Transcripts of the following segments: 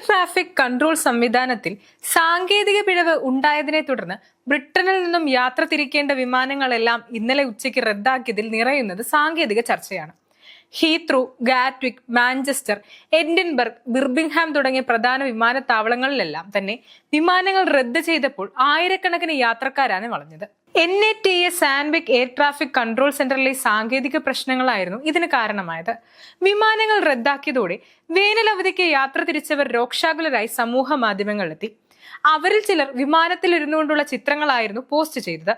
Traffic control സംവിധാനത്തിൽ സാങ്കേതിക പിഴവ് ഉണ്ടായതിനെ തുടർന്ന് ബ്രിട്ടനിൽ നിന്നും യാത്ര തിരിക്കേണ്ട വിമാനങ്ങളെല്ലാം ഇന്നലെ ഉച്ചയ്ക്ക് റദ്ദാക്കിയതിൽ നിറയുന്നത് സാങ്കേതിക ചർച്ചയാണ്. Heathrow, Gatwick, Manchester, Edinburgh, Birmingham തുടങ്ങിയ പ്രധാന വിമാനത്താവളങ്ങളിലെല്ലാം തന്നെ വിമാനങ്ങൾ റദ്ദ് ചെയ്തപ്പോൾ ആയിരക്കണക്കിന് യാത്രക്കാരാണ് വളഞ്ഞത്. NATA സാൻവിക് എയർ ട്രാഫിക് കൺട്രോൾ സെന്ററിലെ സാങ്കേതിക പ്രശ്നങ്ങളായിരുന്നു ഇതിന് കാരണമായത്. വിമാനങ്ങൾ റദ്ദാക്കിയതോടെ വേനൽ അവധിക്ക് യാത്ര തിരിച്ചവർ രോക്ഷാകുലരായി സമൂഹ മാധ്യമങ്ങളിലെത്തി. അവരിൽ ചിലർ വിമാനത്തിൽ ഇരുന്നുകൊണ്ടുള്ള ചിത്രങ്ങളായിരുന്നു പോസ്റ്റ് ചെയ്തത്.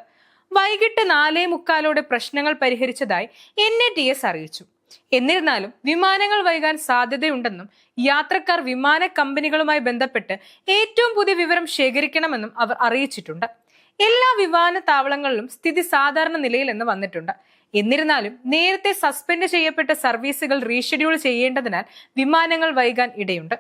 വൈകിട്ട് 4:45 പ്രശ്നങ്ങൾ പരിഹരിച്ചതായി NATS അറിയിച്ചു. എന്നിരുന്നാലും വിമാനങ്ങൾ വൈകാൻ സാധ്യതയുണ്ടെന്നും യാത്രക്കാർ വിമാന കമ്പനികളുമായി ബന്ധപ്പെട്ട് ഏറ്റവും പുതിയ വിവരം ശേഖരിക്കണമെന്നും അവർ അറിയിച്ചിട്ടുണ്ട്. എല്ലാ വിമാനത്താവളങ്ങളിലും സ്ഥിതി സാധാരണ നിലയിലെന്ന് വന്നിട്ടുണ്ട്. എന്നിരുന്നാലും നേരത്തെ സസ്പെൻഡ് ചെയ്യപ്പെട്ട സർവീസുകൾ റീഷെഡ്യൂൾ ചെയ്യേണ്ടതിനാൽ വിമാനങ്ങൾ വൈകാൻ ഇടയുണ്ട്.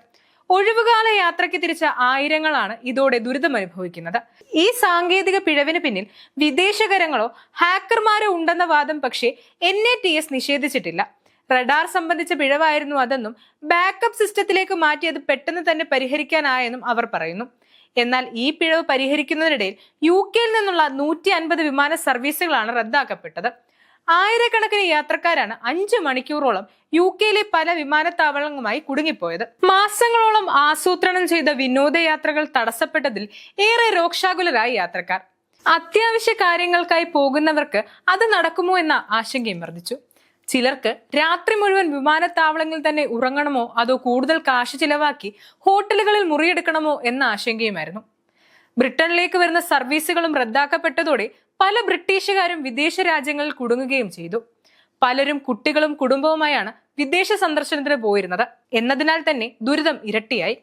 ഒഴിവുകാല യാത്രയ്ക്ക് തിരിച്ച ആയിരങ്ങളാണ് ഇതോടെ ദുരിതമനുഭവിക്കുന്നത്. ഈ സാങ്കേതിക പിഴവിന് പിന്നിൽ വിദേശകരങ്ങളോ ഹാക്കർമാരോ ഉണ്ടെന്ന വാദം പക്ഷേ NATS നിഷേധിച്ചിട്ടില്ല. റഡാർ സംബന്ധിച്ച പിഴവായിരുന്നു അതെന്നും ബാക്കപ്പ് സിസ്റ്റത്തിലേക്ക് മാറ്റി അത് പെട്ടെന്ന് തന്നെ പരിഹരിക്കാനായെന്നും അവർ പറയുന്നു. എന്നാൽ ഈ പിഴവ് പരിഹരിക്കുന്നതിനിടയിൽ UK-യിൽ നിന്നുള്ള 150 വിമാന സർവീസുകളാണ് റദ്ദാക്കപ്പെട്ടത്. ആയിരക്കണക്കിന് യാത്രക്കാരാണ് 5 മണിക്കൂറോളം UK-യിലെ പല വിമാനത്താവളങ്ങളുമായി കുടുങ്ങിപ്പോയത്. മാസങ്ങളോളം ആസൂത്രണം ചെയ്ത വിനോദയാത്രകൾ തടസ്സപ്പെട്ടതിൽ ഏറെ രോക്ഷാകുലരായി യാത്രക്കാർ. അത്യാവശ്യ കാര്യങ്ങൾക്കായി പോകുന്നവർക്ക് അത് നടക്കുമോ എന്ന ആശങ്കയും വർദ്ധിച്ചു. ചിലർക്ക് രാത്രി മുഴുവൻ വിമാനത്താവളങ്ങളിൽ തന്നെ ഉറങ്ങണമോ അതോ കൂടുതൽ കാശ് ചിലവാക്കി ഹോട്ടലുകളിൽ മുറിയെടുക്കണമോ എന്ന ആശങ്കയുമായിരുന്നു. ബ്രിട്ടനിലേക്ക് വരുന്ന സർവീസുകളും റദ്ദാക്കപ്പെട്ടതോടെ പല ബ്രിട്ടീഷുകാരും വിദേശ രാജ്യങ്ങളിൽ കുടുങ്ങുകയും ചെയ്തു. പലരും കുട്ടികളും കുടുംബവുമായാണ് വിദേശ സന്ദർശനത്തിന് പോയിരുന്നത്. എന്നതിനാൽ തന്നെ ദുരിതം ഇരട്ടിയായി.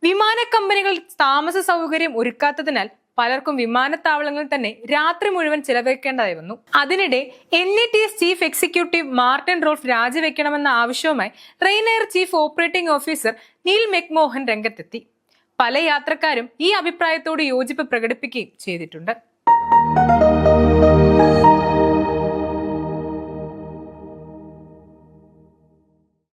വിമാന കമ്പനികൾ താമസ സൗകര്യം ഒരുക്കാത്തതിനാൽ പലർക്കും വിമാനത്താവളങ്ങളിൽ തന്നെ രാത്രി മുഴുവൻ ചിലവഴിക്കേണ്ടതായി വന്നു. അതിനിടെ NATS chief executive Martin Rolfe രാജിവെക്കണമെന്ന ആവശ്യവുമായി Ryanair chief operating officer Neil McMahon രംഗത്തെത്തി. പല യാത്രക്കാരും ഈ അഭിപ്രായത്തോട് യോജിപ്പ് പ്രകടിപ്പിക്കുകയും ചെയ്തിട്ടുണ്ട്.